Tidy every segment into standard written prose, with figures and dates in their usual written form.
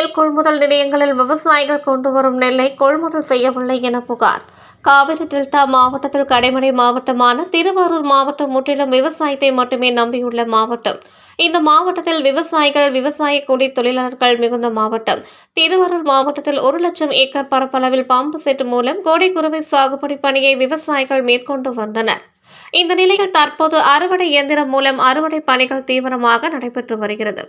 நெல் கொள்முதல் நிலையங்களில் விவசாயிகள் கொண்டு வரும் நெல்லை கொள்முதல் செய்யவில்லை என புகார். காவிரி டெல்டா மாவட்டத்தில் கடைமடை மாவட்டமான திருவாரூர் மாவட்டம் முற்றிலும் விவசாயத்தை மட்டுமே நம்பியுள்ள மாவட்டம். இந்த மாவட்டத்தில் விவசாயிகள், விவசாய கூலி தொழிலாளர்கள் மிகுந்த மாவட்டம். திருவாரூர் மாவட்டத்தில் 1,00,000 ஏக்கர் பரப்பளவில் பம்பு செட் மூலம் கோடை குறுவை சாகுபடி பணியை விவசாயிகள் மேற்கொண்டு வந்தனர். இந்த நிலையில் தற்போது அறுவடை இயந்திரம் மூலம் அறுவடை பணிகள் தீவிரமாக நடைபெற்று வருகிறது.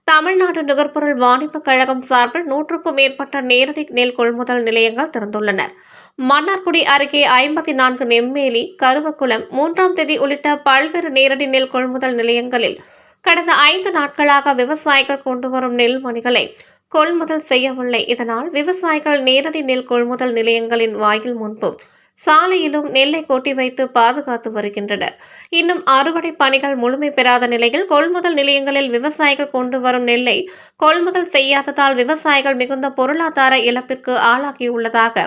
தமிழ்நாடு நுகர்பொருள் வாணிபக் கழகம் சார்பில் 100க்கும் மேற்பட்ட நேரடி நெல் கொள்முதல் நிலையங்கள் திறந்துள்ளனர். மன்னார்குடி அருகே 54 நெம்மேலி, கருவக்குளம், 3ஆம் தேதி உள்ளிட்ட பல்வேறு நேரடி நெல் கொள்முதல் நிலையங்களில் கடந்த 5 நாட்களாக விவசாயிகள் கொண்டு வரும் நெல் மணிகளை கொள்முதல் செய்யவில்லை. இதனால் விவசாயிகள் நேரடி நெல் கொள்முதல் நிலையங்களின் வாயில் முன்பும் சாலையிலும் நெல்லை கொட்டி வைத்து பாதுகாத்து வருகின்றனர். இன்னும் அறுவடை பணிகள் முழுமை பெறாத நிலையில் கொள்முதல் நிலையங்களில் விவசாயிகள் கொண்டு வரும் நெல்லை கொள்முதல் செய்யாததால் விவசாயிகள் மிகுந்த பொருளாதார இழப்பிற்கு ஆளாகியுள்ளதாக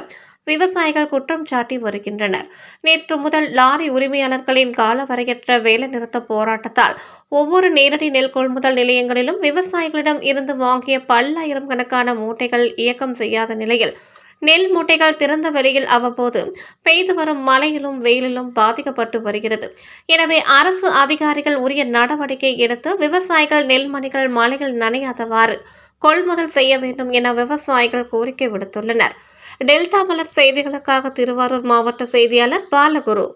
விவசாயிகள் குற்றம் சாட்டி வருகின்றனர். நேற்று முதல் லாரி உரிமையாளர்களின் காலவரையற்ற வேலைநிறுத்த போராட்டத்தால் ஒவ்வொரு நேரடி நெல் கொள்முதல் நிலையங்களிலும் விவசாயிகளிடம் இருந்து வாங்கிய பல்லாயிரம் கணக்கான மூட்டைகள் இயக்கம் செய்யாத நிலையில் நெல் மூட்டைகள் திறந்த வெளியில் அவ்வப்போது பெய்து வரும் மழையிலும் வெயிலிலும் பாதிக்கப்பட்டு வருகிறது. எனவே அரசு அதிகாரிகள் உரிய நடவடிக்கை எடுத்து விவசாயிகள் நெல்மணிகள் மழையில் நனையாதவாறு கொள்முதல் செய்ய வேண்டும் என விவசாயிகள் கோரிக்கை விடுத்துள்ளனர். டெல்டா மலர் செய்திகளுக்காக திருவாரூர் மாவட்ட செய்தியாளர் பாலகுரு.